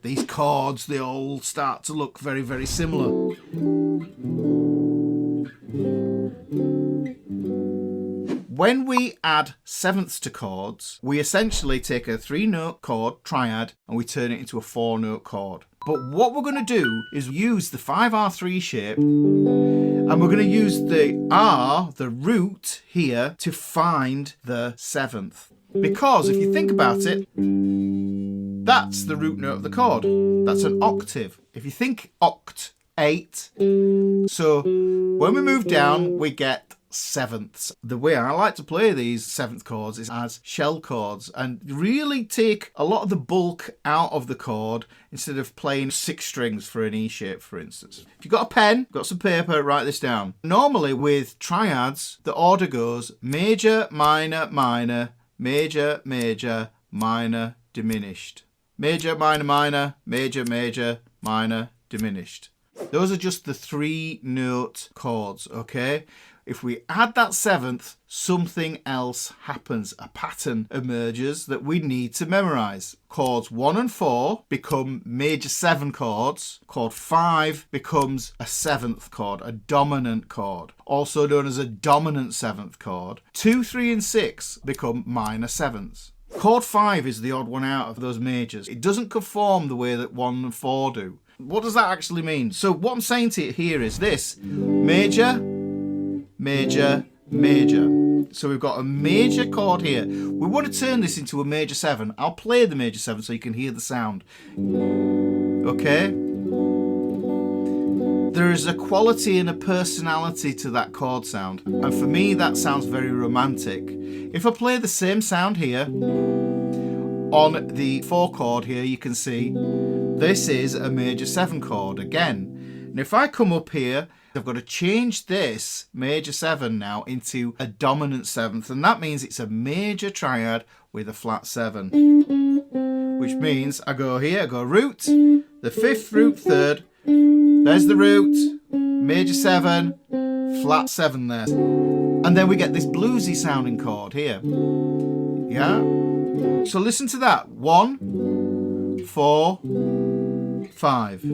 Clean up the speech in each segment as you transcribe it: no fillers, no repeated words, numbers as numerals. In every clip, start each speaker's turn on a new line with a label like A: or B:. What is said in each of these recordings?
A: these chords, they all start to look very, very similar. When we add sevenths to chords, we essentially take a 3-note chord, triad, and we turn it into a 4-note chord. But what we're going to do is use the 5R3 shape, and we're going to use the R, the root here, to find the seventh. Because if you think about it, that's the root note of the chord. That's an octave. If you think oct, 8. So when we move down, we get sevenths. The way I like to play these 7th chords is as shell chords and really take a lot of the bulk out of the chord instead of playing 6 strings for an E shape, for instance. If you've got a pen, got some paper, write this down. Normally with triads, the order goes major, minor, minor, major, major, minor, diminished. Major, minor, minor, major, major, minor, diminished. Those are just the 3-note chords, okay? If we add that 7th, something else happens. A pattern emerges that we need to memorize. Chords 1 and 4 become major 7 chords. Chord 5 becomes a 7th chord, a dominant chord, also known as a dominant 7th chord. 2, 3, and 6 become minor 7ths. Chord 5 is the odd one out of those majors. It doesn't conform the way that 1 and 4 do. What does that actually mean? So what I'm saying to you here is this: major, major, major. So we've got a major chord here. We want to turn this into a major 7. I'll play the major 7 so you can hear the sound. Okay? There is a quality and a personality to that chord sound. And for me, that sounds very romantic. If I play the same sound here, on the 4 chord here, you can see this is a major 7 chord again. And if I come up here, I've got to change this major 7 now into a dominant 7th, and that means it's a major triad with a flat 7. Which means I go here, I go root, the 5th root 3rd, there's the root, major 7, flat 7 there. And then we get this bluesy sounding chord here. Yeah? So listen to that. 1, 4, 5.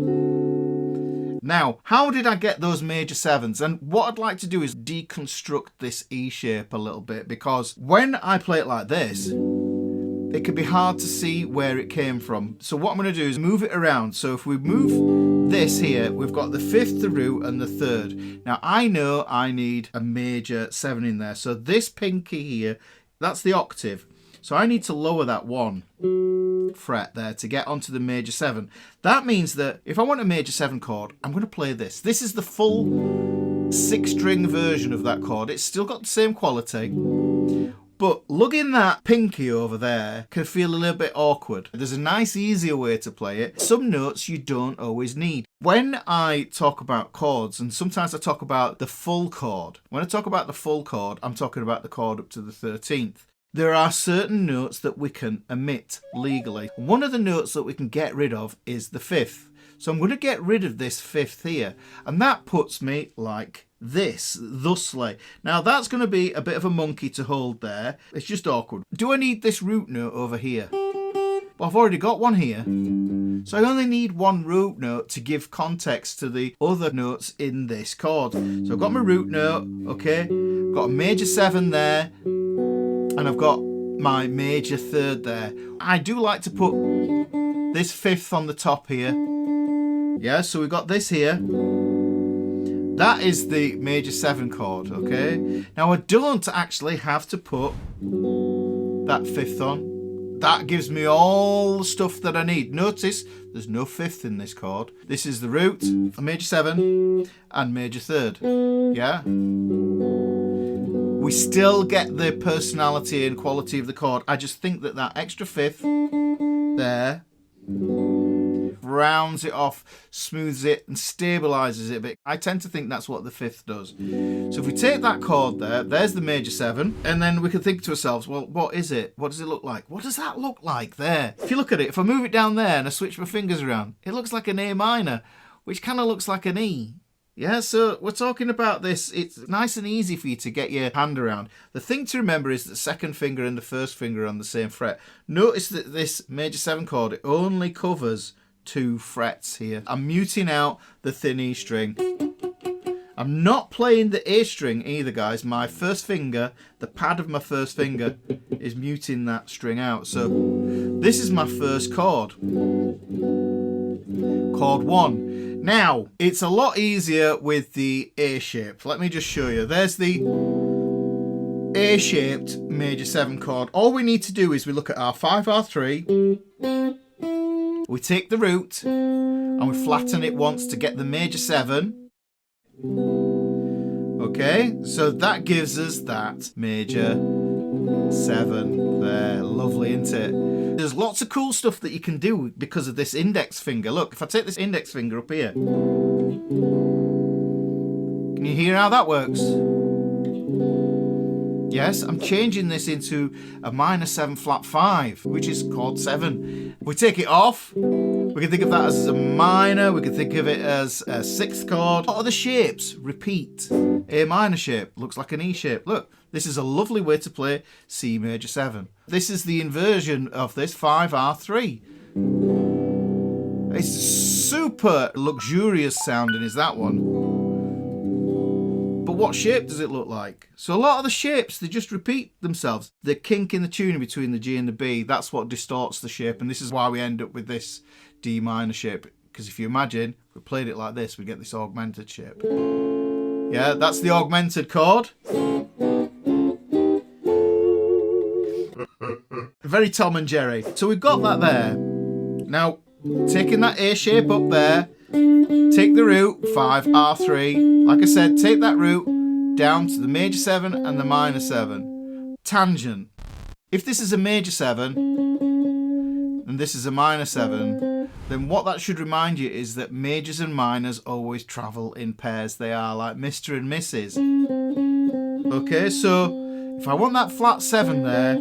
A: Now, how did I get those major 7s? And what I'd like to do is deconstruct this E shape a little bit, because when I play it like this, it can be hard to see where it came from. So what I'm going to do is move it around. So if we move this here, we've got the 5th, the root, and the 3rd. Now, I know I need a major 7 in there. So this pinky here, that's the octave. So I need to lower that 1 fret there to get onto the major 7. That means that if I want a major 7 chord, I'm going to play this. This is the full 6-string version of that chord. It's still got the same quality, but lugging that pinky over there can feel a little bit awkward. There's a nice, easier way to play it. Some notes you don't always need. When I talk about chords, and sometimes I talk about the full chord, when I talk about the full chord, I'm talking about the chord up to the 13th. There are certain notes that we can omit legally. One of the notes that we can get rid of is the 5th. So I'm going to get rid of this 5th here. And that puts me like this, thusly. Now that's going to be a bit of a monkey to hold there. It's just awkward. Do I need this root note over here? Well, I've already got one here. So I only need one root note to give context to the other notes in this chord. So I've got my root note, okay? Got a major 7 there. And I've got my major 3rd there. I do like to put this 5th on the top here. Yeah, so we've got this here. That is the major 7 chord, okay? Now I don't actually have to put that 5th on. That gives me all the stuff that I need. Notice there's no 5th in this chord. This is the root, a major 7, and major 3rd. Yeah? We still get the personality and quality of the chord. I just think that that extra 5th there rounds it off, smooths it, and stabilizes it a bit. I tend to think that's what the 5th does. So if we take that chord there, there's the major 7, and then we can think to ourselves, well, what is it? What does it look like? What does that look like there? If you look at it, if I move it down there and I switch my fingers around, it looks like an A minor, which kind of looks like an E. Yeah, so we're talking about this. It's nice and easy for you to get your hand around. The thing to remember is that the 2nd finger and the 1st finger are on the same fret. Notice that this major 7 chord, it only covers 2 frets here. I'm muting out the thin E string. I'm not playing the A string either, guys. My first finger, the pad of my first finger, is muting that string out. So this is my first chord. Chord 1. Now, it's a lot easier with the A shape. Let me just show you. There's the A-shaped major 7 chord. All we need to do is we look at our 5R3. We take the root and we flatten it once to get the major 7. Okay, so that gives us that major 7 there. Lovely, isn't it? There's lots of cool stuff that you can do because of this index finger. Look, if I take this index finger up here, can you hear how that works? Yes, I'm changing this into a minor 7 flat 5, which is chord 7. If we take it off, we can think of that as a minor, we can think of it as a 6th chord. A lot of the shapes repeat. A minor shape looks like an E shape. Look, this is a lovely way to play C major 7. This is the inversion of this 5R3. It's super luxurious sounding, is that one. But what shape does it look like? So a lot of the shapes, they just repeat themselves. The kink in the tuning between the G and the B, that's what distorts the shape. And this is why we end up with this D minor shape. Because if you imagine, if we played it like this, we get this augmented shape. Yeah, that's the augmented chord. Very Tom and Jerry. So we've got that there. Now, taking that A shape up there, take the root, 5R3. Like I said, take that root down to the major 7 and the minor 7. Tangent. If this is a major 7 and this is a minor 7, then what that should remind you is that majors and minors always travel in pairs. They are like Mr. and Mrs. Okay, so if I want that flat 7 there,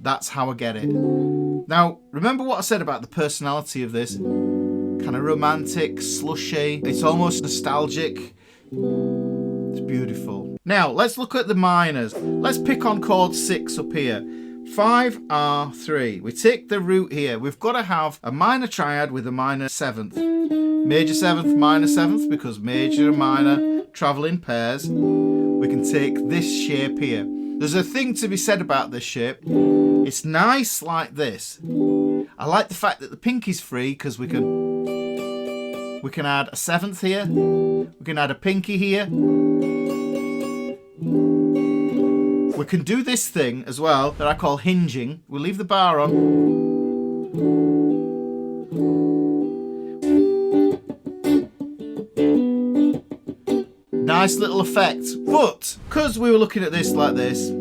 A: that's how I get it. Now, remember what I said about the personality of this? Kind of romantic, slushy. It's almost nostalgic. It's beautiful. Now, let's look at the minors. Let's pick on chord 6 up here. 5R3. We take the root here. We've got to have a minor triad with a minor 7th. Major 7th, minor 7th, because major and minor travel in pairs. We can take this shape here. There's a thing to be said about this shape. It's nice like this. I like the fact that the pinky's free because we can add a 7th here. We can add a pinky here. We can do this thing as well that I call hinging. We'll leave the bar on. Nice little effect. But because we were looking at this like this,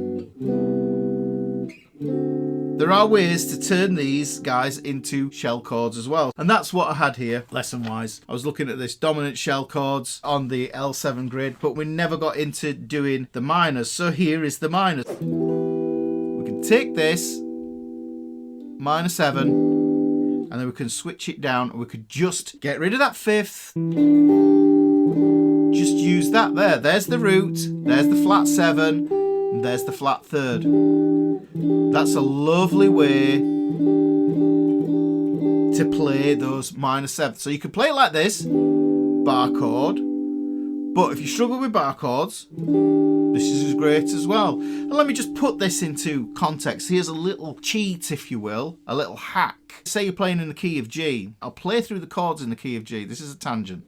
A: there are ways to turn these guys into shell chords as well. And that's what I had here, lesson-wise. I was looking at this dominant shell chords on the L7 grid, but we never got into doing the minors. So here is the minors. We can take this, minor 7, and then we can switch it down. And we could just get rid of that 5th. Just use that there. There's the root, there's the flat 7, and there's the flat 3rd. That's a lovely way to play those minor 7ths. So you can play it like this, bar chord, but if you struggle with bar chords, this is great as well. And let me just put this into context. Here's a little cheat, if you will, a little hack. Say you're playing in the key of G. I'll play through the chords in the key of G. This is a tangent.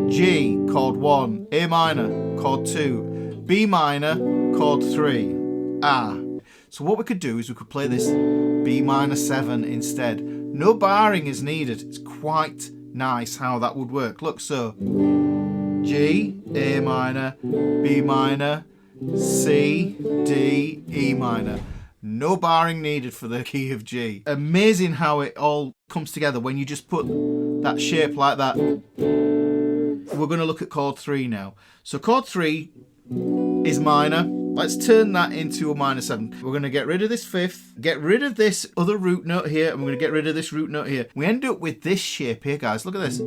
A: G, chord 1, A minor, chord 2, B minor, chord 3, A. So what we could do is we could play this B minor 7 instead. No barring is needed. It's quite nice how that would work. Look, so G, A minor, B minor, C, D, E minor. No barring needed for the key of G. Amazing how it all comes together when you just put that shape like that. We're going to look at chord 3 now. So chord 3 is minor. Let's turn that into a minor 7. We're going to get rid of this 5th, get rid of this other root note here, and we're going to get rid of this root note here. We end up with this shape here, guys. Look at this.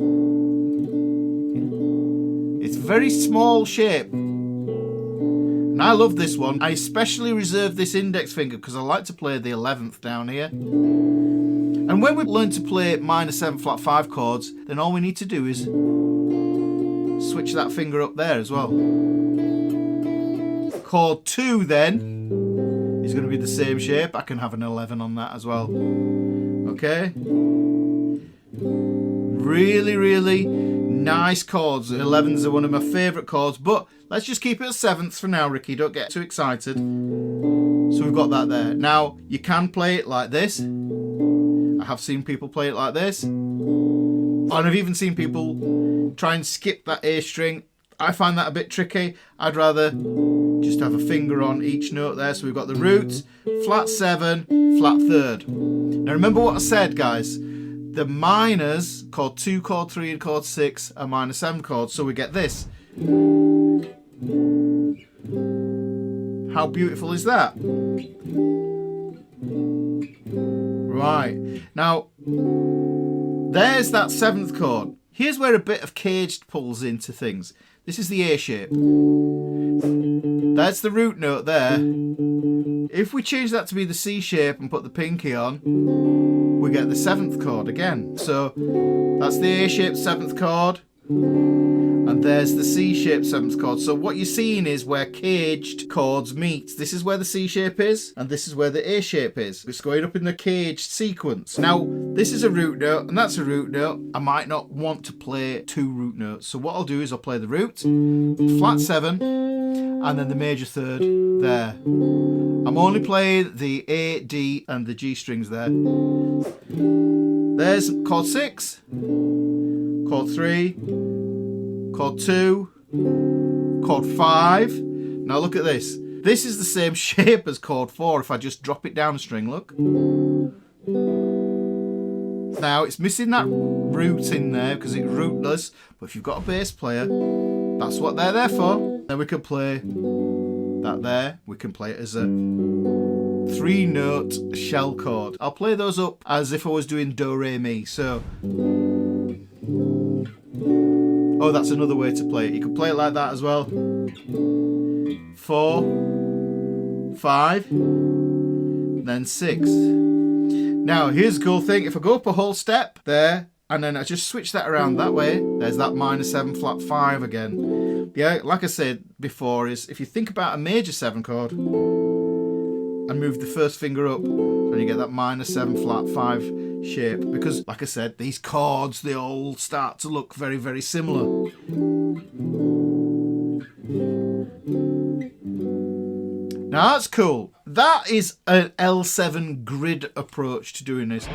A: It's a very small shape. And I love this one. I especially reserve this index finger because I like to play the 11th down here. And when we learn to play minor 7 flat 5 chords, then all we need to do is switch that finger up there as well. Chord 2 then is going to be the same shape. I can have an 11 on that as well. Okay? Really, really nice chords. 11s are one of my favourite chords, but let's just keep it as 7ths for now, Ricky. Don't get too excited. So we've got that there. Now, you can play it like this. I have seen people play it like this. And I've even seen people try and skip that A string. I find that a bit tricky. I'd rather just have a finger on each note there. So we've got the root, flat 7, flat 3rd. Now remember what I said, guys. The minors, chord 2, chord 3 and chord 6 are minor 7 chords. So we get this. How beautiful is that? Right. Now, there's that 7th chord. Here's where a bit of caged pulls into things. This is the A shape. That's the root note there. If we change that to be the C shape and put the pinky on, we get the 7th chord again. So that's the A shaped 7th chord. And there's the C shaped 7th chord. So what you're seeing is where caged chords meet. This is where the C shape is, and this is where the A shape is. It's going up in the caged sequence. Now, this is a root note, and that's a root note. I might not want to play 2 root notes. So what I'll do is I'll play the root, flat 7, and then the major 3rd there. I'm only playing the A, D, and the G strings there. There's chord 6, chord 3, chord 2, chord 5. Now look at this. This is the same shape as chord 4 if I just drop it down a string, look. Now it's missing that root in there because it's rootless, but if you've got a bass player, that's what they're there for. Then we can play that there. We can play it as a 3-note shell chord. I'll play those up as if I was doing do, re, mi. So, oh, that's another way to play it. You can play it like that as well. 4, 5, then 6. Now, here's the cool thing. If I go up a whole step there, and then I just switch that around that way, there's that minor 7 flat 5 again. Yeah, like I said before, is if you think about a major 7 chord and move the first finger up, then you get that minor 7 flat 5 shape. Because, like I said, these chords, they all start to look very, very similar. Now that's cool. That is an L7 grid approach to doing this.